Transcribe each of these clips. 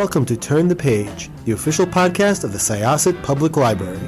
welcome to Turn the Page, the official podcast of the Syosset Public Library.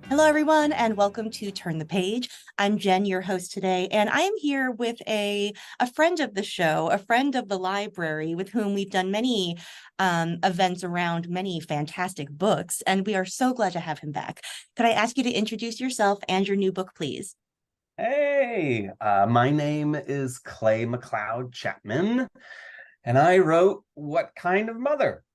Hello, everyone, and welcome to Turn the Page. I'm Jen, your host today, and I am here with a friend of the show, a friend of the library, with whom we've done many events around many fantastic books, and we are so glad to have him back. Could I ask you to introduce yourself and your new book, please? Hey, my name is Clay McLeod Chapman, and I wrote What Kind of Mother?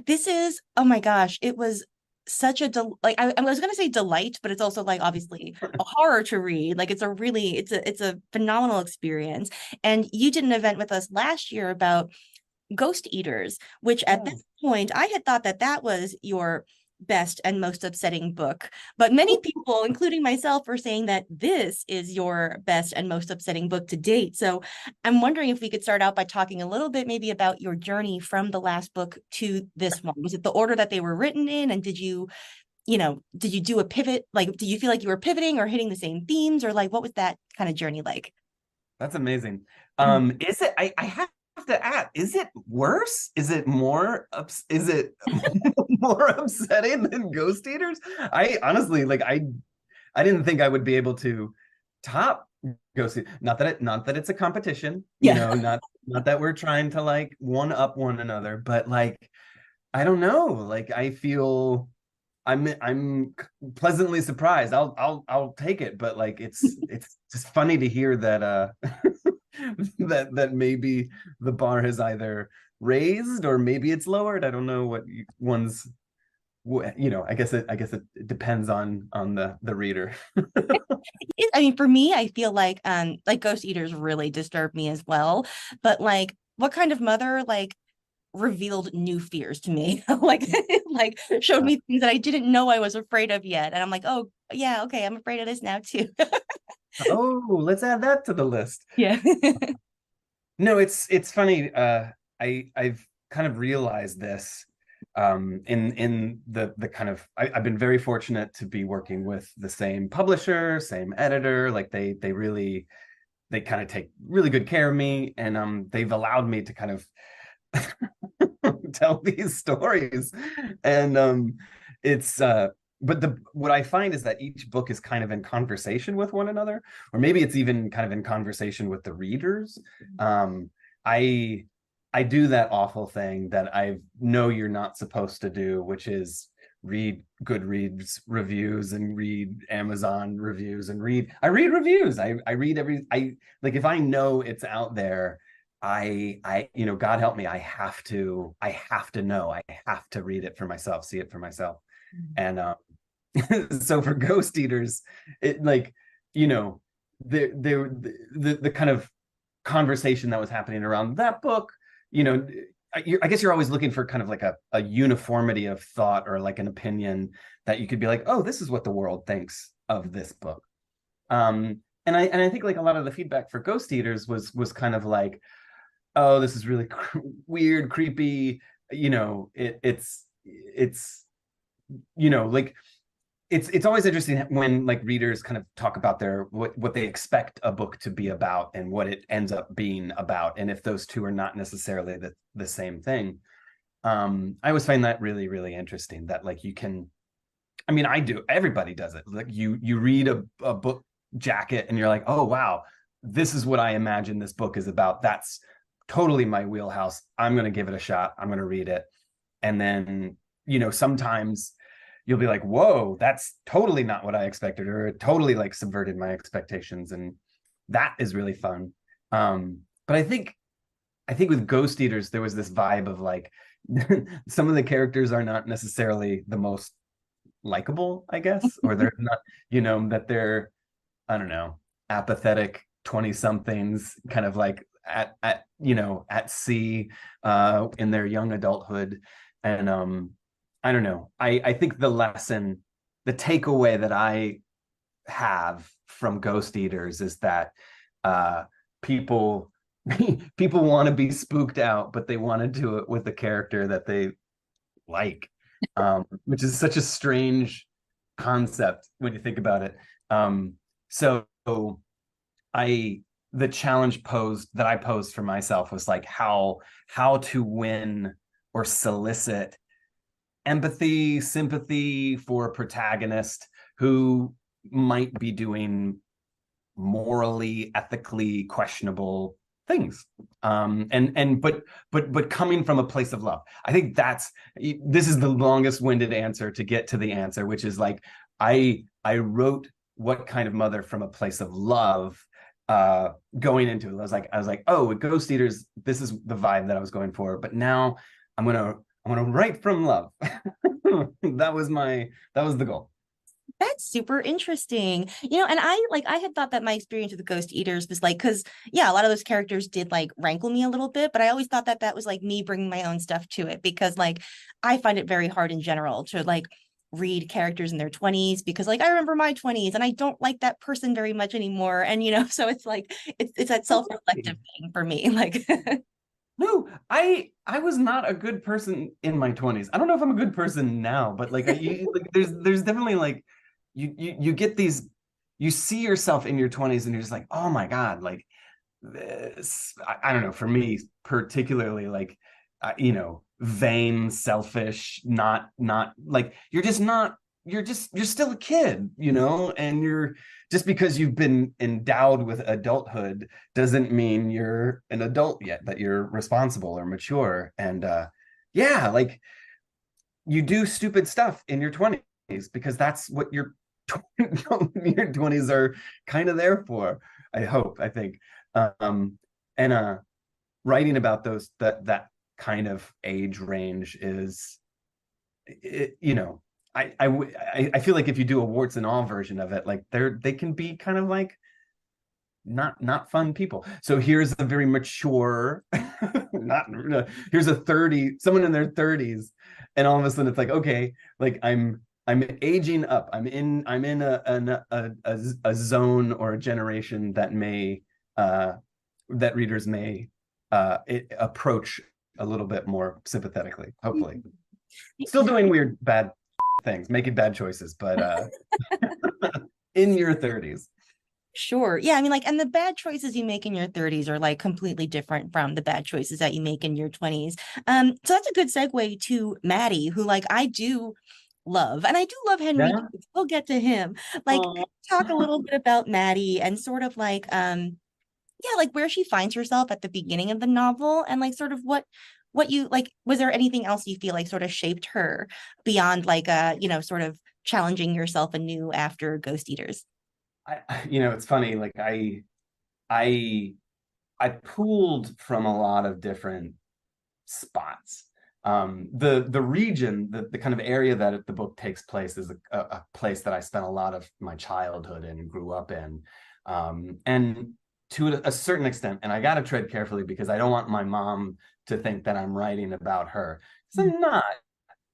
This is, oh my gosh, it was such a I was going to say delight, but it's also like obviously a horror to read. Like it's a phenomenal experience. And you did an event with us last year about ghost eaters, which at this point I had thought that was your best and most upsetting book, but many people, including myself, are saying that this is your best and most upsetting book to date. So I'm wondering if we could start out by talking a little bit maybe about your journey from the last book to this one. Was it the order that they were written in, and did you do a pivot? Like, do you feel like you were pivoting or hitting the same themes, or like what was that kind of journey like? That's amazing. Is it? I have to ask. Is it worse? Is it more? Is it more upsetting than Ghost Eaters? I honestly I didn't think I would be able to top Ghost Eaters. Not that it's a competition. You know, not that we're trying to like one up one another, but like I don't know. Like I feel. I'm pleasantly surprised. I'll take it, but like it's just funny to hear that that maybe the bar has either raised or maybe it's lowered. I don't know what one's, I guess it depends on the reader. I mean, for me, I feel like Ghost Eaters really disturbed me as well. But like, What Kind of Mother revealed new fears to me, like showed me things that I didn't know I was afraid of yet, and I'm like, oh yeah, okay, I'm afraid of this now too. Oh, let's add that to the list. Yeah. No, it's funny. I've kind of realized this in the kind of I've been very fortunate to be working with the same publisher, same editor. Like they kind of take really good care of me, and they've allowed me to kind of tell these stories. And it's but what I find is that each book is kind of in conversation with one another, or maybe it's even kind of in conversation with the readers. I do that awful thing that I know you're not supposed to do, which is read Goodreads reviews and read Amazon reviews and I read reviews. I read like if I know it's out there, I God help me, I have to know, I have to read it for myself, see it for myself. And so for Ghost Eaters, it like, the kind of conversation that was happening around that book, I guess you're always looking for kind of like a uniformity of thought or like an opinion that you could be like, oh, this is what the world thinks of this book. And I think like a lot of the feedback for Ghost Eaters was kind of like, oh, this is really weird, creepy. It's like it's always interesting when like readers kind of talk about what they expect a book to be about and what it ends up being about, and if those two are not necessarily the same thing. I always find that really, really interesting that like you can, I mean, I do, everybody does it. Like you read a book jacket and you're like, oh wow, this is what I imagine this book is about. That's totally my wheelhouse. I'm going to give it a shot. I'm going to read it. And then, sometimes you'll be like, whoa, that's totally not what I expected, or it totally like subverted my expectations. And that is really fun. But I think with Ghost Eaters, there was this vibe of like, some of the characters are not necessarily the most likable, I guess, or they're not, that they're, I don't know, apathetic 20 somethings kind of like at sea in their young adulthood. And I don't know, I think the takeaway that I have from Ghost Eaters is that people people want to be spooked out, but they want to do it with a character that they like, which is such a strange concept when you think about it. So the challenge that I posed for myself was like how to win or solicit empathy, sympathy for a protagonist who might be doing morally, ethically questionable things, but coming from a place of love. I think this is the longest winded answer to get to the answer, which is like I wrote What Kind of Mother from a place of love, going into it. I was like, oh, with Ghost Eaters, this is the vibe that I was going for, but now I'm gonna write from love. That was the goal. That's super interesting. And I had thought that my experience with the Ghost Eaters was like, because yeah, a lot of those characters did like rankle me a little bit, but I always thought that was like me bringing my own stuff to it, because like I find it very hard in general to like read characters in their 20s, because like I remember my 20s and I don't like that person very much anymore, and so it's like it's that self-reflective thing for me. Like no, I was not a good person in my 20s. I don't know if I'm a good person now, but like there's definitely like you get these, you see yourself in your 20s and you're just like, oh my God, like this, I don't know, for me particularly, like vain, selfish, not like you're still a kid, and you're just because you've been endowed with adulthood doesn't mean you're an adult yet, that you're responsible or mature. And yeah, like you do stupid stuff in your 20s because that's what your 20s are kind of there for. I think. And writing about that kind of age range is, I feel like if you do a warts and all version of it, like they can be kind of like not fun people. So here's a very mature, here's someone in their 30s, and all of a sudden it's like, okay, like I'm aging up. I'm in a zone or a generation that readers may approach a little bit more sympathetically, hopefully. Still doing weird, bad things, making bad choices, but in your 30s. Sure. Yeah. I mean, like, and the bad choices you make in your 30s are like completely different from the bad choices that you make in your 20s. So that's a good segue to Maddie, who like I do love, and I do love Henry. Yeah. We'll get to him. Like, talk a little bit about Maddie and sort of like yeah, like where she finds herself at the beginning of the novel, and like sort of what you like, was there anything else you feel like sort of shaped her beyond like sort of challenging yourself anew after Ghost Eaters? It's funny, like I pulled from a lot of different spots. The region, the kind of area that the book takes place is a place that I spent a lot of my childhood and grew up in. And to a certain extent, and I got to tread carefully because I don't want my mom to think that I'm writing about her. So I'm not,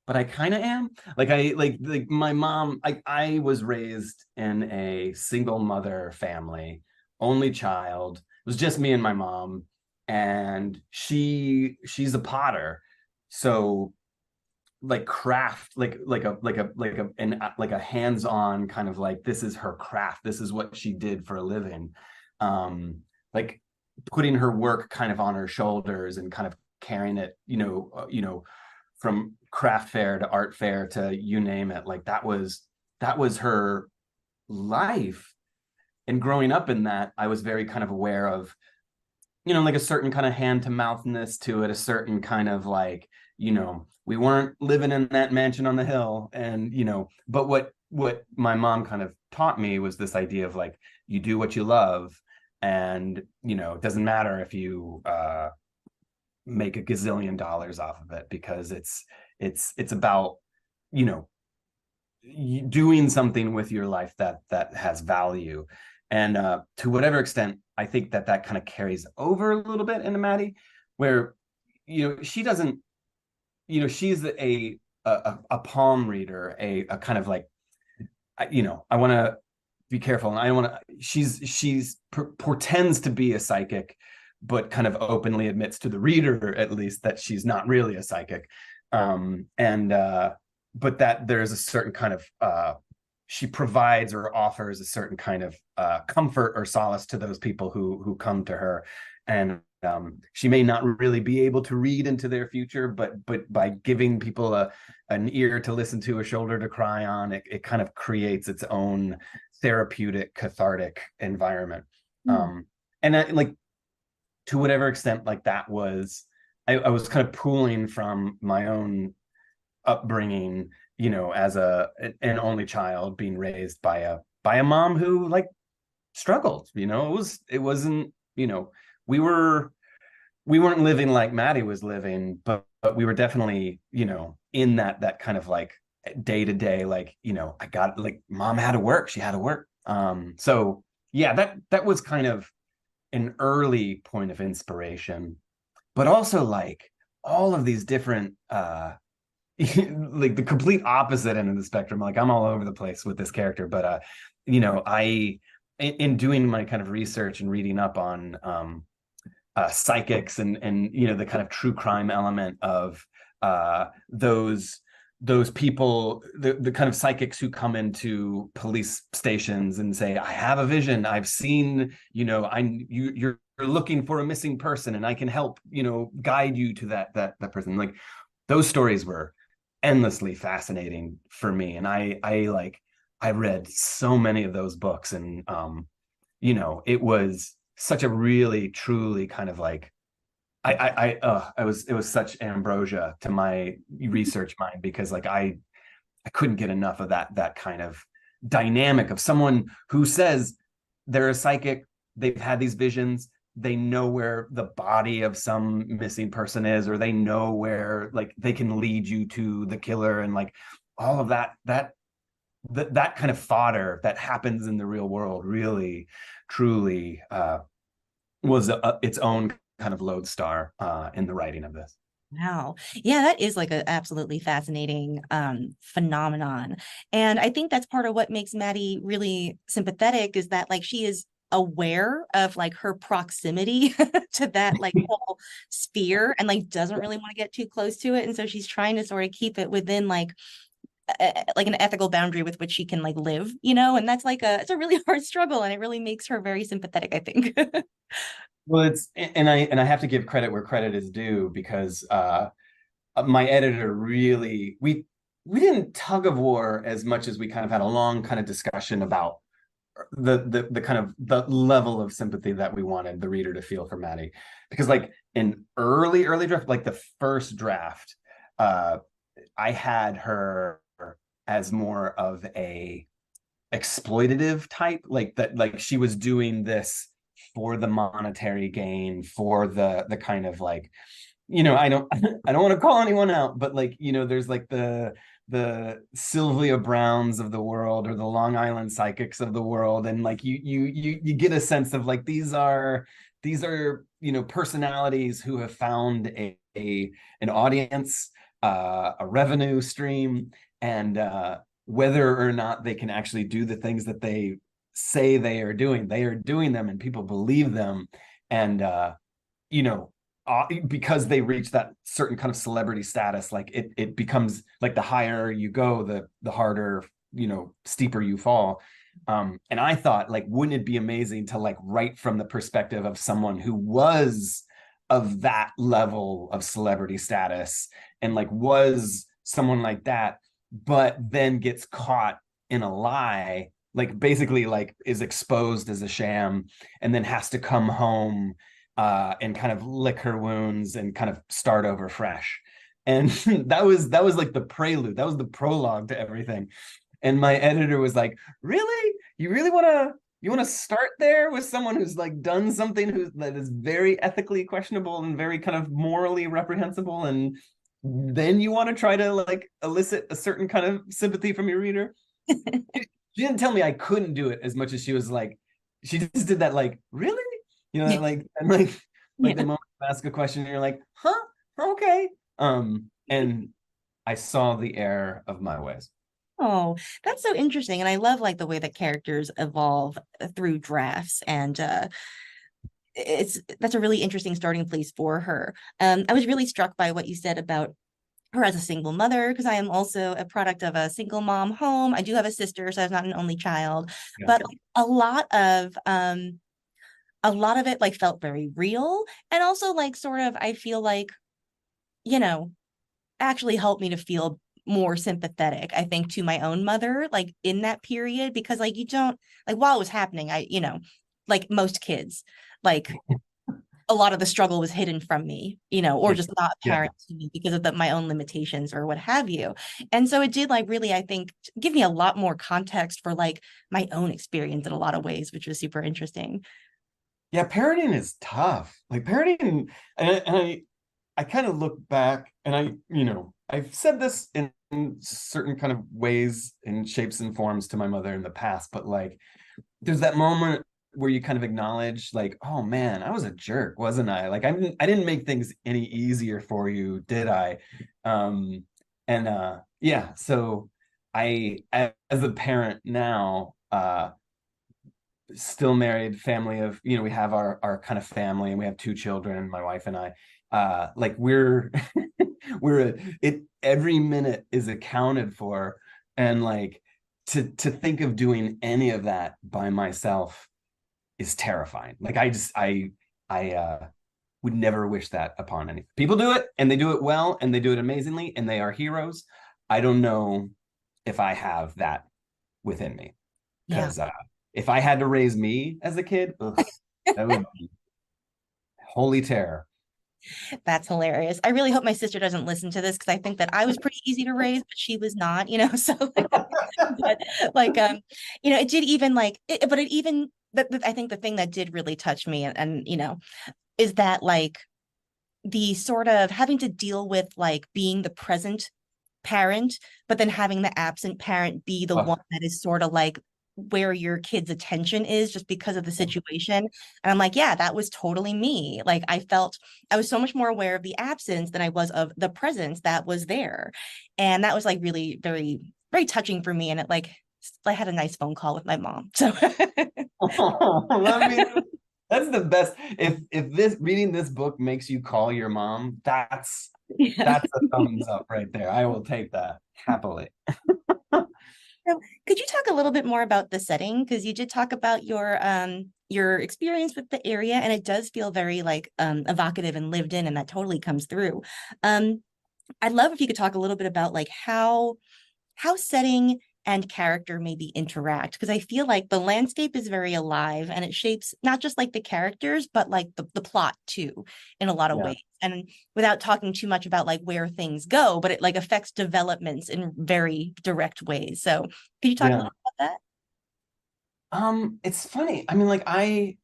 but I kind of am. Like like my mom, I was raised in a single mother family, only child. It was just me and my mom, and she's a potter. So like craft, like a hands-on kind of like, this is her craft, this is what she did for a living. Like putting her work kind of on her shoulders and kind of carrying it, from craft fair to art fair to you name it. Like that was her life. And growing up in that, I was very kind of aware of, like a certain kind of hand to mouthness to it, a certain kind of like, we weren't living in that mansion on the hill. And, but what my mom kind of taught me was this idea of like, you do what you love. And, it doesn't matter if you make $1 gazillion off of it, because it's about, doing something with your life that has value. And to whatever extent, I think that kind of carries over a little bit into Maddie, where, she doesn't, she's a palm reader, a kind of like, I want to be careful, and I don't want to, she's pretends to be a psychic, but kind of openly admits to the reader, at least, that she's not really a psychic. But that there's a certain kind of she provides or offers a certain kind of comfort or solace to those people who come to her. And she may not really be able to read into their future, but by giving people an ear to listen to, a shoulder to cry on, it kind of creates its own therapeutic, cathartic environment. And like, to whatever extent, like, that was, I was kind of pulling from my own upbringing, you know, as an only child being raised by a mom who, like, struggled. You know, it wasn't, you know, we weren't living like Maddie was living, but we were definitely, you know, in that kind of like day to day, like, you know, mom had to work, she had to work. So yeah, that was kind of an early point of inspiration, but also like all of these different like the complete opposite end of the spectrum. Like, I'm all over the place with this character, but you know, in doing my kind of research and reading up on psychics and you know, the kind of true crime element of those people, the kind of psychics who come into police stations and say, I have a vision, I've seen, you know, you're looking for a missing person and I can help, you know, guide you to that person. Like, those stories were endlessly fascinating for me, and I read so many of those books, and you know, it was such a really truly kind of like, it was such ambrosia to my research mind, because like I couldn't get enough of that kind of dynamic of someone who says they're a psychic, they've had these visions, they know where the body of some missing person is, or they know where, like, they can lead you to the killer, and like all of that kind of fodder that happens in the real world really truly was its own kind of lodestar in the writing of this. Wow. Yeah, that is like an absolutely fascinating phenomenon. And I think that's part of what makes Maddie really sympathetic, is that like she is aware of like her proximity to that like whole sphere, and like doesn't really want to get too close to it. And so she's trying to sort of keep it within like an ethical boundary with which she can like live, you know, and that's like it's a really hard struggle, and it really makes her very sympathetic, I think. Well, and I have to give credit where credit is due, because my editor really, we didn't tug of war as much as we kind of had a long kind of discussion about the kind of the level of sympathy that we wanted the reader to feel for Maddie. Because like in early draft, like the first draft, I had her as more of a exploitative type, like that, like she was doing this for the monetary gain, for the kind of like, you know, I don't want to call anyone out, but like, you know, there's like the Sylvia Browns of the world, or the Long Island psychics of the world, and like you get a sense of like these are, you know, personalities who have found an audience, a revenue stream, and whether or not they can actually do the things that they say they are doing them, and people believe them. And you know, because they reach that certain kind of celebrity status, like it becomes like the higher you go, the harder, you know, steeper you fall. And I thought, like, wouldn't it be amazing to like write from the perspective of someone who was of that level of celebrity status, and like was someone like that, but then gets caught in a lie, like basically like is exposed as a sham, and then has to come home and kind of lick her wounds and kind of start over fresh. And that was like the prelude, that was the prologue to everything. And my editor was like, really, you really want to start there with someone who's like done something that is very ethically questionable and very kind of morally reprehensible, and then you want to try to like elicit a certain kind of sympathy from your reader? She didn't tell me I couldn't do it, as much as she was like, she just did that, like, really, you know, like, and like the moment you ask a question and you're like, huh, okay. And I saw the error of my ways. Oh, that's so interesting. And I love like the way that characters evolve through drafts. And that's a really interesting starting place for her. I was really struck by what you said about her as a single mother, because I am also a product of a single mom home. I do have a sister, so I was not an only child, Yeah. but like, a lot of it like felt very real, and also like sort of I feel like, you know, actually helped me to feel more sympathetic, I think, to my own mother, like in that period, because like you don't like while it was happening, like most kids, like a lot of the struggle was hidden from me, or Yeah. just not Yeah. apparent to me because of my own limitations or what have you. And so it did like really, I think, give me a lot more context for like my own experience in a lot of ways, which was super interesting. Yeah, parenting is tough. Like parenting, and I kind of look back and I've said this in certain kind of ways and shapes and forms to my mother in the past, but like there's that moment where you kind of acknowledge like, oh man, I was a jerk, wasn't I? Like I didn't make things any easier for you, did I? And yeah, so as a parent now, still married, family of, we have our kind of family, and we have two children, my wife and I, like we're every minute is accounted for, and like to think of doing any of that by myself is terrifying. Like I would never wish that upon any people. Do it, and they do it well, and they do it amazingly, and they are heroes. I don't know if I have that within me, Yeah. because if I had to raise me as a kid, ugh, that would be holy terror. That's hilarious. I really hope my sister doesn't listen to this, because I think that I was pretty easy to raise, but she was not, so like, but like, it did even like it, but it even but I think the thing that did really touch me, and is that like the sort of having to deal with like being the present parent, but then having the absent parent be the Oh, one that is sort of like where your kid's attention is just because of the situation. And I'm like, yeah, that was totally me. Like I felt I was so much more aware of the absence than I was of the presence that was there. And that was like really very, very touching for me. And it like I had a nice phone call with my mom. So I mean, that's the best. If this reading this book makes you call your mom, yeah. that's a thumbs up right there. I will take that happily. So could you talk a little bit more about the setting? Because you did talk about your experience with the area, and it does feel very like evocative and lived in, and that totally comes through. Um, I'd love if you could talk a little bit about like how setting and character maybe interact, because I feel like the landscape is very alive, and it shapes not just like the characters, but like the plot too, in a lot of Yeah. ways. And without talking too much about like where things go, but it like affects developments in very direct ways. So could you talk a Yeah. little about that? It's funny. I mean, like I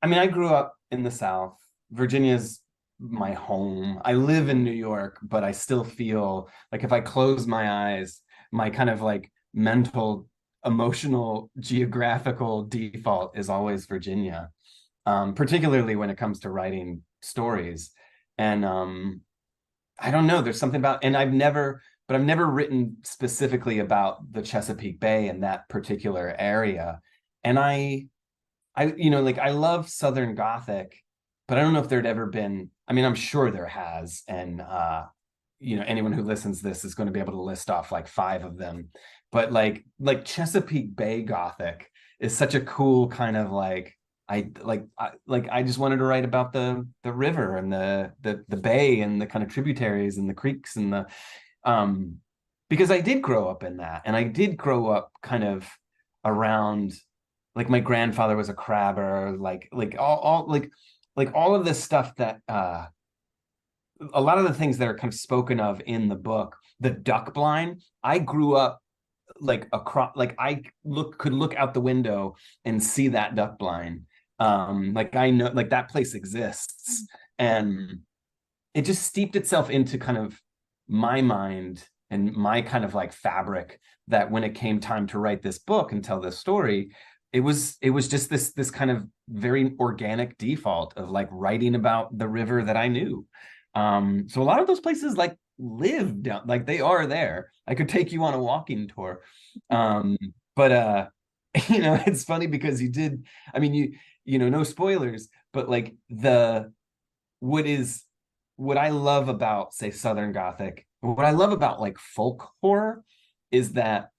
grew up in the South. Virginia's my home. I live in New York, but I still feel like if I close my eyes, my kind of like mental, emotional, geographical default is always Virginia, particularly when it comes to writing stories. And I don't know, there's something about, and I've never written specifically about the Chesapeake Bay in that particular area. And like I love Southern Gothic, but I don't know if there'd ever been, I mean, I'm sure there has. And anyone who listens to this is going to be able to list off like five of them. But like Chesapeake Bay Gothic is such a cool kind of like I just wanted to write about the river and the bay and the kind of tributaries and the creeks and the because I did grow up in that, and I did grow up kind of around, like my grandfather was a crabber, like all of this stuff that a lot of the things that are kind of spoken of in the book. The duck blind, I grew up like across, like I could look out the window and see that duck blind. Like I know like that place exists, and it just steeped itself into kind of my mind and my kind of like fabric, that when it came time to write this book and tell this story, it was just this kind of very organic default of like writing about the river that I knew. So a lot of those places like live down, like they are there. I could take you on a walking tour. But it's funny because you did, I mean, no spoilers, but like what I love about, say, Southern Gothic, what I love about like folk horror is that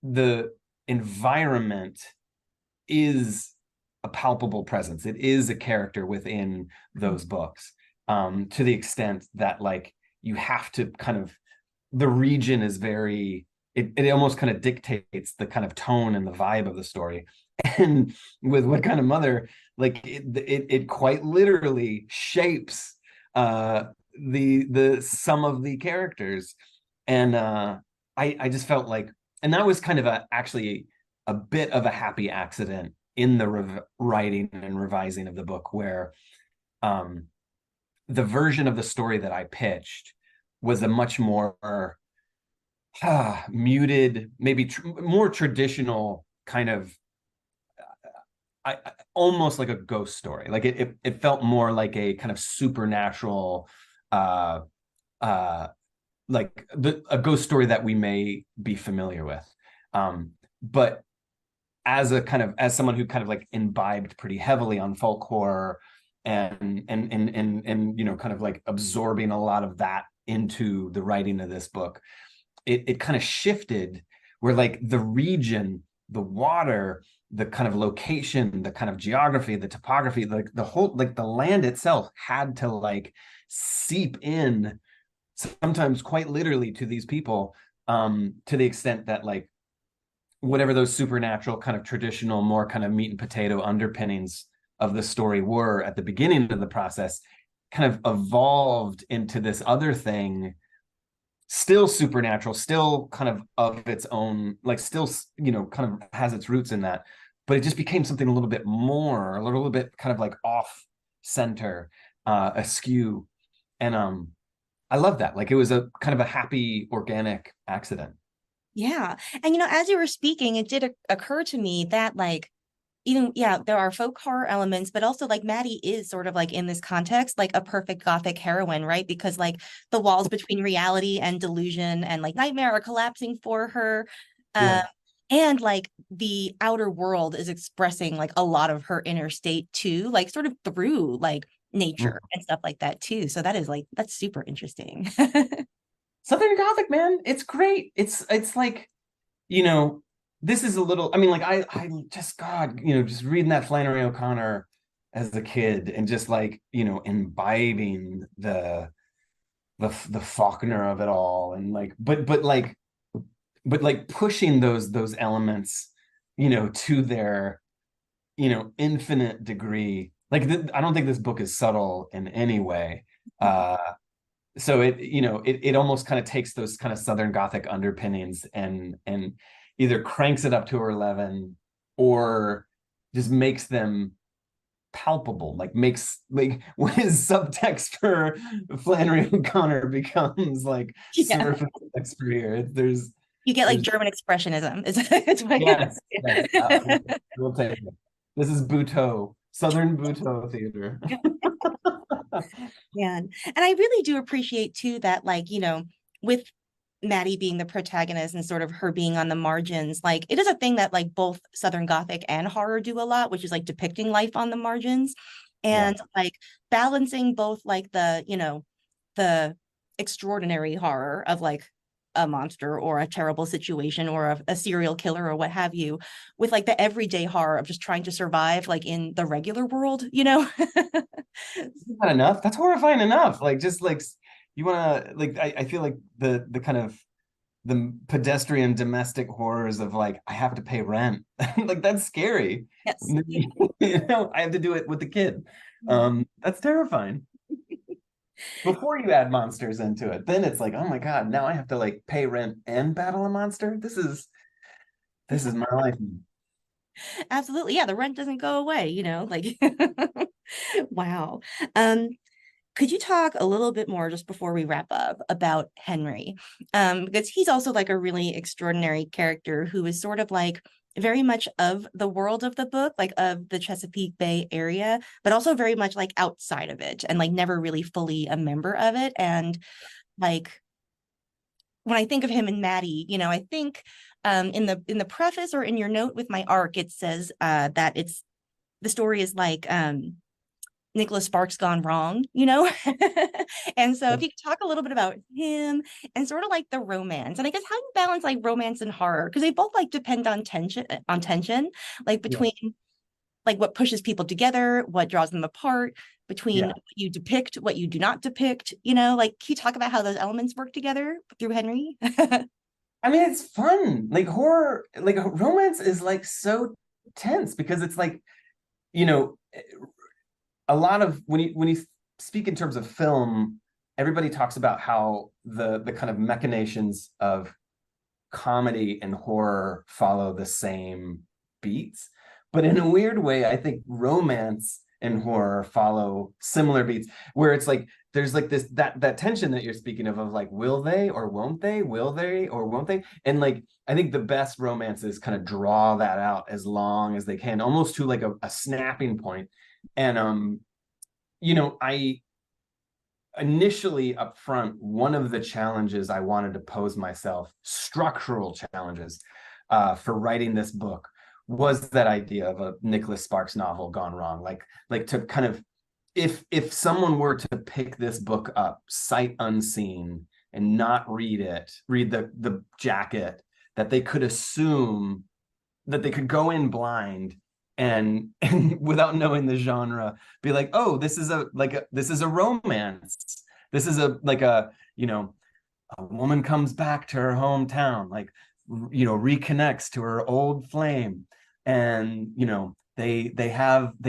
the environment is a palpable presence. It is a character within those books, to the extent that like you have to kind of, the region is very, it almost kind of dictates the kind of tone and the vibe of the story. And with What Kind of Mother, like it quite literally shapes the some of the characters. And I just felt like, and that was kind of actually a bit of a happy accident in the writing and revising of the book, where the version of the story that I pitched was a much more muted, maybe more traditional kind of, almost like a ghost story. Like it felt more like a kind of supernatural, like a ghost story that we may be familiar with. But as someone who kind of like imbibed pretty heavily on folk horror and kind of like absorbing a lot of that into the writing of this book, it kind of shifted where like the region, the water, the kind of location, the kind of geography, the topography, like the whole, like the land itself had to like seep in, sometimes quite literally, to these people, to the extent that like whatever those supernatural kind of traditional, more kind of meat and potato underpinnings of the story were at the beginning of the process, kind of evolved into this other thing, still supernatural, still kind of its own, like still, kind of has its roots in that, but it just became something a little bit more, a little bit kind of like off center, askew. And I love that. Like it was a kind of a happy, organic accident. Yeah. And, as you were speaking, it did occur to me that like, even, yeah, there are folk horror elements, but also like Maddie is sort of like in this context, like a perfect Gothic heroine, right? Because like the walls between reality and delusion and like nightmare are collapsing for her. Yeah. And like the outer world is expressing like a lot of her inner state too, like sort of through like nature and stuff like that too. So that's super interesting. Southern Gothic, man, it's great. It's like, this is a little, I mean, like I just, God, just reading that Flannery O'Connor as a kid and just like, imbibing the Faulkner of it all, and like, but pushing those elements, to their, infinite degree. Like I don't think this book is subtle in any way. So it almost kind of takes those kind of Southern Gothic underpinnings and either cranks it up to 11 or just makes them palpable, like makes, like, when his subtext for Flannery O'Connor becomes like Yeah. surface text for here. There's You get like German expressionism. It's what yes, we'll take it. This is Butoh, Southern Butoh theater. Yeah. And I really do appreciate too that like, with Maddie being the protagonist and sort of her being on the margins, like it is a thing that like both Southern Gothic and horror do a lot, which is like depicting life on the margins and like balancing both like the extraordinary horror of like a monster or a terrible situation or a serial killer or what have you, with like the everyday horror of just trying to survive like in the regular world. Isn't that enough? That's horrifying enough. Like, just like, you want to, like, I feel like the kind of the pedestrian domestic horrors of like, I have to pay rent. Like, that's scary. Yes. I have to do it with the kid. That's terrifying. Before you add monsters into it, then it's like, oh my God, now I have to like pay rent and battle a monster. This is my life. Absolutely. Yeah, the rent doesn't go away, like wow. Could you talk a little bit more just before we wrap up about Henry? Because he's also like a really extraordinary character who is sort of like very much of the world of the book, like of the Chesapeake Bay area, but also very much like outside of it and like never really fully a member of it. And like when I think of him and Maddie, you know, I think in the preface or in your note with my arc, it says that the story is like Nicholas Sparks gone wrong, you know? And so if you could talk a little bit about him and sort of like the romance, and I guess how you balance like romance and horror, because they both like depend on tension, like between like what pushes people together, what draws them apart, between what you depict, what you do not depict, you know, like can you talk about how those elements work together through Henry? I mean, it's fun. Like horror, like romance is like so tense because it's like, you know, a lot of when you speak in terms of film, everybody talks about how the kind of machinations of comedy and horror follow the same beats. But in a weird way, I think romance and horror follow similar beats, where it's like there's like this that tension that you're speaking of like, will they or won't they? Will they or won't they? And like I think the best romances kind of draw that out as long as they can, almost to like a snapping point. And you know, I initially up front, one of the challenges I wanted to pose myself, structural challenges for writing this book, was that idea of a Nicholas Sparks novel gone wrong. Like to kind of, if someone were to pick this book up sight unseen and not read the jacket, that they could assume that they could go in blind and without knowing the genre be like, oh, this is a romance, this is a you know, a woman comes back to her hometown, like, you know, reconnects to her old flame, and you know, they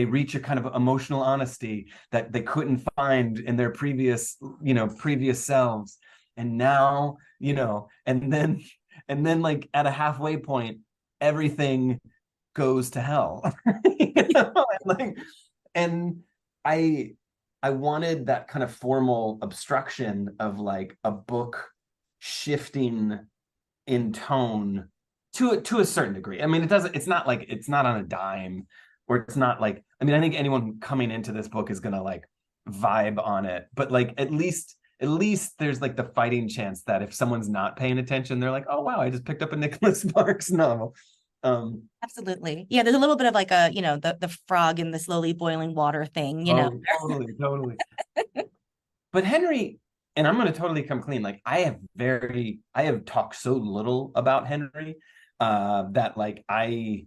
reach a kind of emotional honesty that they couldn't find in their previous selves, and now, you know, and then like at a halfway point everything goes to hell. You know? And I wanted that kind of formal obstruction of like a book shifting in tone to a certain degree. I mean, it's not on a dime, or it's not like, I mean, I think anyone coming into this book is gonna like vibe on it, but like at least there's like the fighting chance that if someone's not paying attention, they're like, oh wow, I just picked up a Nicholas Sparks novel. Absolutely. Yeah, there's a little bit of like a, you know, the frog in the slowly boiling water thing, you know. Totally. But Henry, and I'm going to totally come clean, like I have talked so little about Henry that like I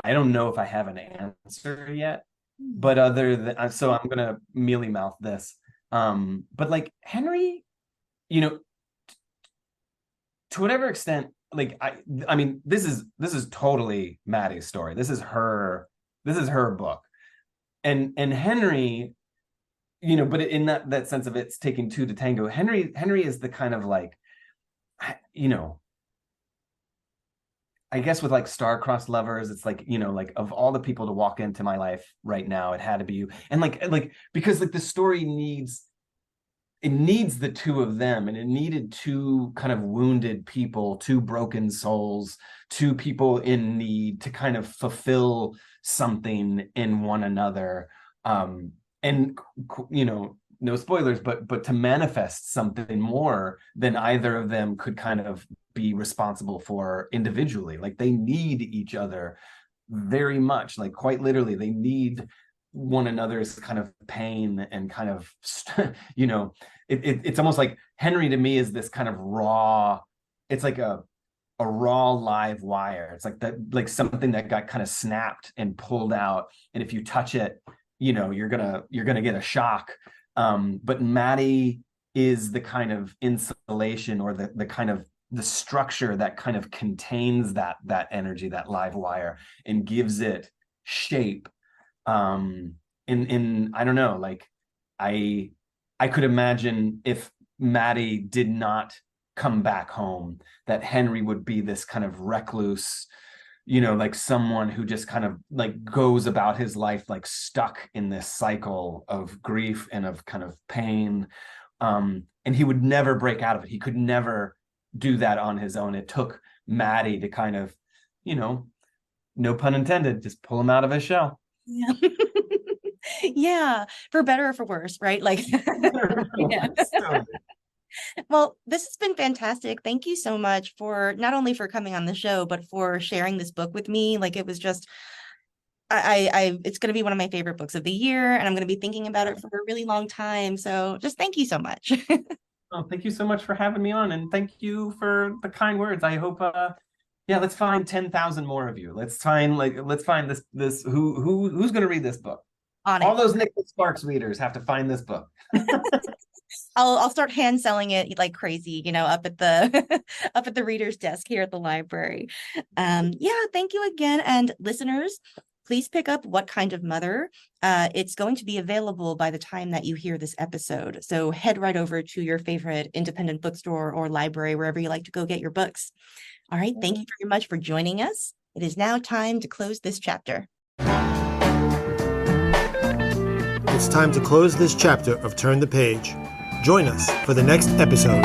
don't know if I have an answer yet, but so I'm going to mealy mouth this. But like Henry, you know, to whatever extent, like I mean, this is totally Maddie's story. This is her book, and Henry, you know, but in that sense of it's taking two to tango. Henry is the kind of like, you know, I guess with like star-crossed lovers, it's like, you know, like of all the people to walk into my life right now, it had to be you. And like because like the story needs the two of them, and it needed two kind of wounded people, two broken souls, two people in need to kind of fulfill something in one another, and you know, no spoilers, but to manifest something more than either of them could kind of be responsible for individually. Like they need each other very much, like quite literally they need one another's kind of pain and kind of, you know, it's almost like Henry to me is this kind of raw, it's like a raw live wire. It's like that, like something that got kind of snapped and pulled out, and if you touch it, you know, you're gonna get a shock. But Maddie is the kind of insulation, or the kind of the structure that kind of contains that energy, that live wire, and gives it shape. In I don't know, like I could imagine if Maddie did not come back home, that Henry would be this kind of recluse, you know, like someone who just kind of like goes about his life like stuck in this cycle of grief and of kind of pain, and he would never break out of it. He could never do that on his own. It took Maddie to kind of, you know, no pun intended, just pull him out of his shell. Yeah. Yeah, for better or for worse, right? Like, yeah. Well, this has been fantastic. Thank you so much for not only for coming on the show, but for sharing this book with me. Like it was just, it's going to be one of my favorite books of the year, and I'm going to be thinking about it for a really long time. So just thank you so much. Oh, thank you so much for having me on, and thank you for the kind words. I hope, yeah, let's find 10,000 more of you. Let's find this who's going to read this book. On All it. those Nicholas Sparks readers have to find this book. I'll start hand selling it like crazy, up at the up at the reader's desk here at the library. Yeah, thank you again. And listeners, please pick up What Kind of Mother. It's going to be available by the time that you hear this episode. So head right over to your favorite independent bookstore or library, wherever you like to go get your books. All right, thank you very much for joining us. It is now time to close this chapter. It's time to close this chapter of Turn the Page. Join us for the next episode.